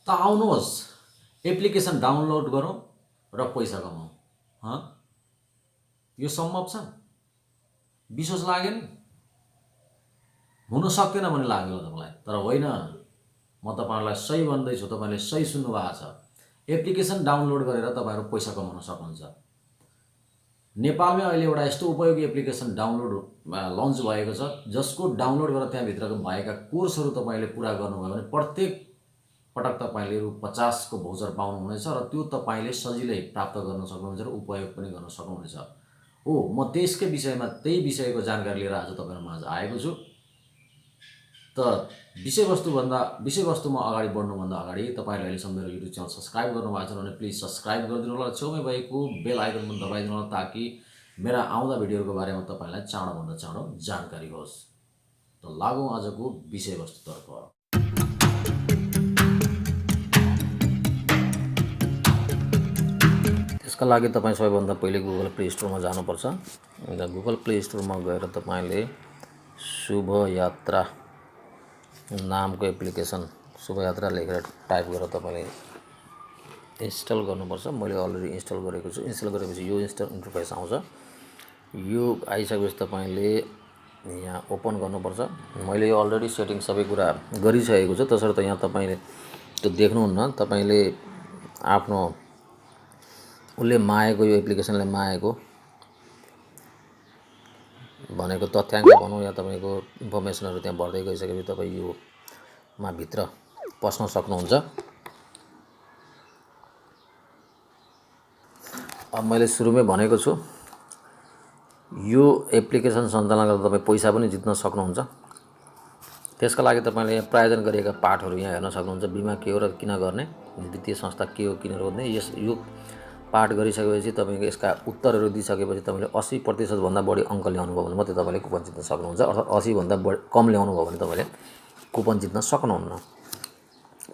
त आउनुहोस् application download गरौँ र पैसा कमाउँ। यो सम्भव छ? विश्वास लाग्यो नि? हुन सक्दैन भन्ने लाग्यो तपाईँलाई, तर होइन, म तपाईँहरूलाई सही भन्दैछु, तपाईँले सही सुन्नु भएको छ। एप्लिकेसन डाउनलोड गरेर तपाईँहरू पैसा कमाउन सक्नुहुन्छ। नेपालमै अहिले एउटा यस्तो उपयोगी एप्लिकेसन डाउनलोड लन्च भएको छ, जसको डाउनलोड गरेर त्यहाँभित्रको भएका कोर्सहरू तपाईँले पुरा गर्नुभयो भने प्रत्येक पटक तपाईँले रु 50 को भोचर पाउनुहुनेछ र त्यो तपाईँले सजिलै प्राप्त गर्न सक्नुहुनेछ र उपयोग पनि गर्न सक्नुहुनेछ। हो, म त्यही विषयको जानकारी लिएर आज तपाईँहरूमा आज आएको छु। त विषयवस्तुमा अगाडि बढ्नुभन्दा अगाडि तपाईँले अहिलेसम्म मेरो युट्युब च्यानल सब्सक्राइब गर्नुभएको छ भने प्लिज सब्सक्राइब गरिदिनु होला, छेउमै भएको बेल आइकन पनि दबाइदिनु होला, ताकि मेरा आउँदा भिडियोहरूको बारेमा तपाईँलाई चाँडोभन्दा चाँडो जानकारी होस्। त लागौँ आजको विषयवस्तुतर्फ। त्यसका लागि तपाईँ सबैभन्दा पहिले गुगल प्ले स्टोरमा जानुपर्छ। गुगल प्ले स्टोरमा गएर तपाईँले शुभ यात्रा नामको एप्लिकेसन शुभ यात्रा लेखेर टाइप गरेर तपाईँले इन्स्टल गर्नुपर्छ। मैले अलरेडी इन्स्टल गरेको छु। इन्स्टल गरेपछि यो इन्टरफेस आउँछ। यो आइसकेपछि तपाईँले यहाँ ओपन गर्नुपर्छ। मैले यो अलरेडी सेटिङ सबै कुरा गरिसकेको छु, तसर्थ यहाँ तपाईँले त्यो देख्नुहुन्न। तपाईँले आफ्नो उसले मागेको, यो एप्लिकेसनले मागेको भनेको तथ्याङ्क भनौँ या तपाईँको इन्फर्मेसनहरू त्यहाँ भर्दै गइसकेपछि तपाईँ योमा भित्र पस्न सक्नुहुन्छ। अब मैले सुरुमै भनेको छु, यो एप्लिकेसन सञ्चालन गरेर तपाईँ पैसा पनि जित्न सक्नुहुन्छ। त्यसका लागि तपाईँले यहाँ प्रायोजन गरिएका पाठहरू यहाँ हेर्न सक्नुहुन्छ। बिमा के हो र किन गर्ने, वित्तीय संस्था के हो, किन रोज्ने, यो पाठ गरिसकेपछि तपाईँको यसका उत्तरहरू दिइसकेपछि तपाईँले 80% भन्दा बढी अङ्क ल्याउनु भयो भने मात्रै तपाईँले कुपन जित्न सक्नुहुन्छ। अर्थात् 80 भन्दा कम ल्याउनु भयो भने तपाईँले कुपन जित्न सक्नुहुन्न।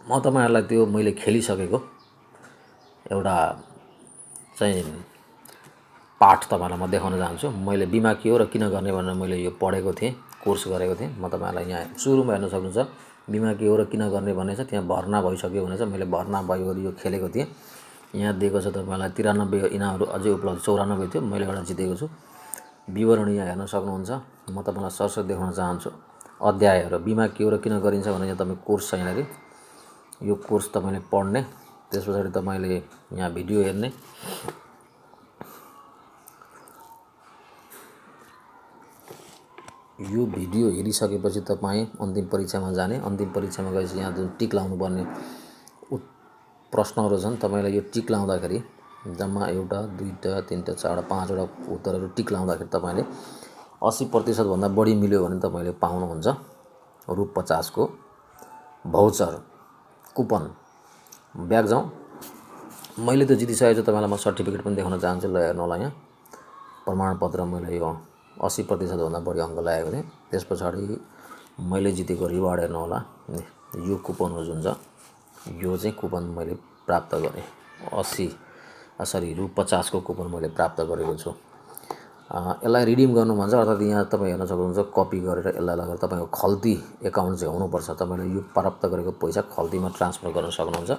म तपाईँहरूलाई त्यो मैले खेलिसकेको एउटा चाहिँ पाठ तपाईँहरूलाई म देखाउन चाहन्छु। मैले बिमा के हो र किन गर्ने भनेर मैले यो पढेको थिएँ, कोर्स गरेको थिएँ। म तपाईँहरूलाई यहाँ सुरुमा हेर्न सक्नुहुन्छ। बिमा के हो र किन गर्ने भन्ने छ, त्यहाँ भर्ना भइसक्यो भनेछ। मैले भर्ना भयो यो खेलेको थिएँ। यहाँ दिएको छ तपाईँलाई 93 इनामहरू अझै उपलब्ध, 94 थियो, मैले एउटा जितेको छु। विवरण यहाँ हेर्न सक्नुहुन्छ। म तपाईँलाई सरसर देखाउन चाहन्छु अध्यायहरू। बिमा के हो र किन गरिन्छ भने यहाँ तपाईँ कोर्स छ। यहाँनिर यो कोर्स तपाईँले पढ्ने, त्यस पछाडि तपाईँले यहाँ भिडियो हेर्ने। यो भिडियो हेरिसकेपछि तपाईँ अन्तिम परीक्षामा जाने। अन्तिम परीक्षामा गएपछि यहाँ जुन टिक लाउनु पर्ने प्रश्नहरू छन्, तपाईँलाई यो टिक लाउँदाखेरि जम्मा 1 2 3 4 5वटा उत्तरहरू टिक लाउँदाखेरि तपाईँले 80% भन्दा बढी मिल्यो भने तपाईँले पाउनुहुन्छ रु 50 को भाउचर कुपन। ब्याक जाउँ। मैले त जितिसकेको छु। तपाईँलाई म सर्टिफिकेट पनि देखाउन चाहन्छु। ल हेर्नु होला, यहाँ प्रमाणपत्र मैले यो 80% भन्दा बढी अङ्क ल्याएको थिएँ। त्यस पछाडि मैले जितेको रिवार्ड हेर्नु होला। यो कुपनहरू जुन छ, यो चाहिँ कुपन मैले प्राप्त गरेँ। रु 50 को कुपन मैले प्राप्त गरेको छु। यसलाई रिडिम गर्नु भन्छ, अर्थात् यहाँ तपाईँ हेर्न सक्नुहुन्छ। कपी गरेर यसलाई लगेर तपाईँको खल्ती एकाउन्ट चाहिँ हुनुपर्छ। तपाईँले यो प्राप्त गरेको पैसा खल्तीमा ट्रान्सफर गर्न सक्नुहुन्छ।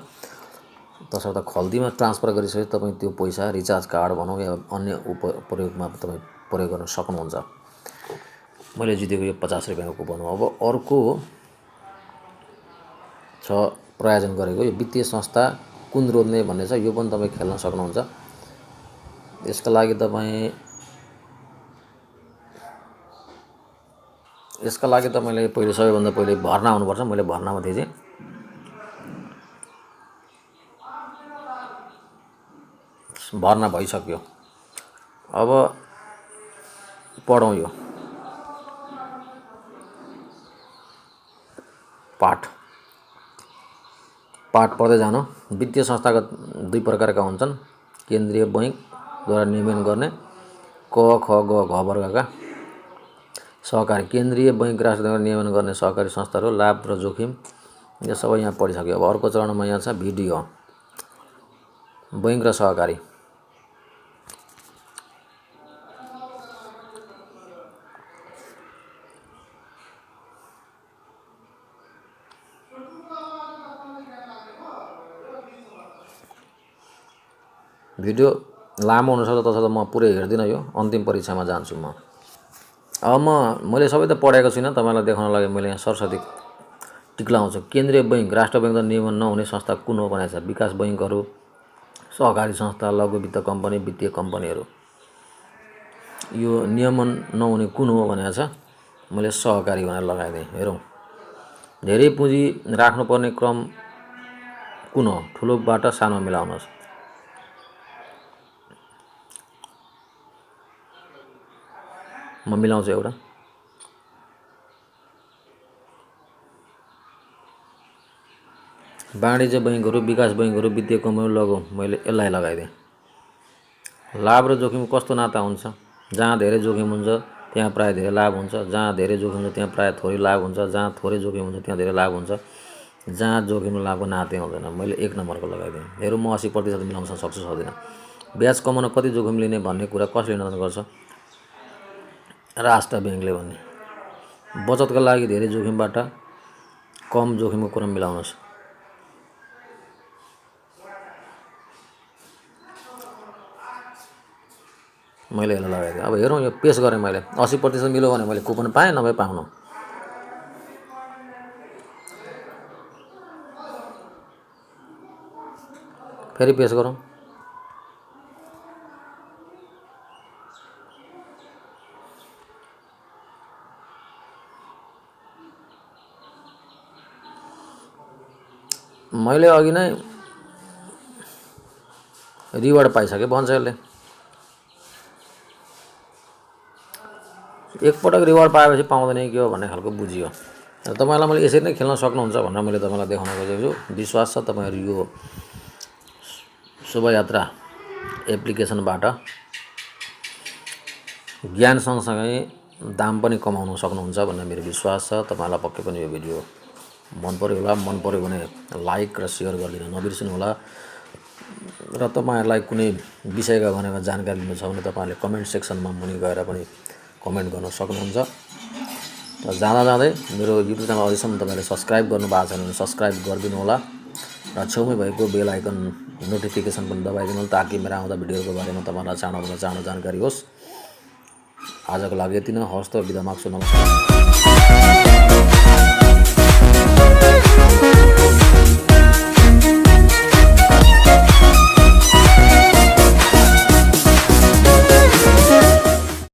तसर्थ खल्तीमा ट्रान्सफर गरिसकेपछि तपाईँ त्यो पैसा रिचार्ज कार्ड भनौँ या अन्य प्रयोगमा तपाईँ प्रयोग गर्न सक्नुहुन्छ। मैले जितेको यो 50 रुपियाँको कुपन हो। अब अर्को छ प्रायोजन गरेको यो वित्तीय संस्था कुन रोज्ने भन्ने छ। यो पनि तपाईँ खेल्न सक्नुहुन्छ। यसका लागि तपाईँले पहिले सबैभन्दा पहिले भर्ना हुनुपर्छ। मैले भर्नामा थिएँ चाहिँ भर्ना भइसक्यो। अब पढौँ यो पाठ पढ्दै जानु। वित्तीय संस्थागत 2 प्रकारका हुन्छन्। केन्द्रीय बैंकद्वारा नियमन गर्ने क ख ग घ वर्गका सहकारी। केन्द्रीय बैंक राष्ट्रद्वारा नियमन गर्ने सहकारी संस्थाहरू, लाभ र जोखिम, यो सबै यहाँ पढिसक्यो। अब अर्को चरणमा यहाँ छ भिडियो बैंक र सहकारी। भिडियो लामो हुनसक्छ, तसर्थ म पुरै हेर्दिनँ। यो अन्तिम परीक्षामा जान्छु म। अब मैले सबै त पढेको छुइनँ, तपाईँलाई देखाउन लागि मैले यहाँ सरस्वती टिक लाउँछु। केन्द्रीय बैङ्क, राष्ट्र बैङ्क नियमन नहुने संस्था कुन हो भनेको छ? विकास बैङ्कहरू, सहकारी संस्था, लघु वित्त कम्पनी, वित्तीय कम्पनीहरू। यो नियमन नहुने कुन हो भनेको छ? मैले सहकारी भनेर लगाइदिएँ। हेरौँ, धेरै पुँजी राख्नुपर्ने क्रम कुन हो? ठुलोबाट सानो मिलाउनुहोस्। म मिलाउँछु एउटा। वाणिज्य बैङ्कहरू, विकास बैङ्कहरू, वित्तीय कम्पनी, लघु, मैले यसलाई लगाइदिएँ। लाभ र जोखिम कस्तो नाता हुन्छ? जहाँ धेरै जोखिम हुन्छ त्यहाँ प्रायः धेरै लाभ हुन्छ, जहाँ धेरै जोखिम हुन्छ त्यहाँ प्रायः थोरै लाभ हुन्छ, जहाँ थोरै जोखिम हुन्छ त्यहाँ धेरै लाभ हुन्छ, जहाँ जोखिम र लाभको नातै हुँदैन। मैले 1 नम्बरको लगाइदिएँ। हेरौँ, म 80% मिलाउन सक्छु सक्दिनँ। ब्याज कमाउन कति जोखिम लिने भन्ने कुरा कसले निर्णय गर्छ? राष्ट्र ब्याङ्कले भन्ने। बचतका लागि धेरै जोखिमबाट कम जोखिमको कुरा मिलाउनुहोस्। मैले यसलाई लगाइदिएँ। अब हेरौँ, यो पेस गरेँ मैले। 80% मिल्यो भने मैले कुपन पाएँ, नभए पाउनु। फेरि पेस गरौँ। मैले अघि नै रिवार्ड पाइसकेँ भन्छ यसले। एकपटक रिवार्ड पाएपछि पाउँदैन के हो भन्ने खालको बुझियो। र तपाईँलाई मैले यसरी नै खेल्न सक्नुहुन्छ भनेर मैले तपाईँलाई देखाउन खोजेको छु। विश्वास छ तपाईँहरू यो शोभायात्रा एप्लिकेसनबाट ज्ञान सँगसँगै दाम पनि कमाउन सक्नुहुन्छ भन्ने मेरो विश्वास छ। तपाईँलाई पक्कै पनि यो भिडियो मन पर्यो होला। मन पर्यो भने लाइक र सेयर गरिदिन नबिर्सिनु होला। र तपाईँहरूलाई कुनै विषयका बारेमा जानकारी लिनु छ भने तपाईँहरूले कमेन्ट सेक्सनमा मुनि गएर पनि कमेन्ट गर्न सक्नुहुन्छ। र जाँदा जाँदै मेरो युट्युब च्यानल अझैसम्म तपाईँले सब्सक्राइब गर्नुभएको छैन भने सब्सक्राइब गरिदिनु होला र छेउमै भएको बेल आइकन नोटिफिकेसन पनि दबाइदिनु होला, ताकि मेरो आउँदा भिडियोको बारेमा तपाईँलाई चाँडोभन्दा चाँडो जानकारी होस्। आजको लागि यति नै। हवस् त, बिदा माग्छु। नमस्कार।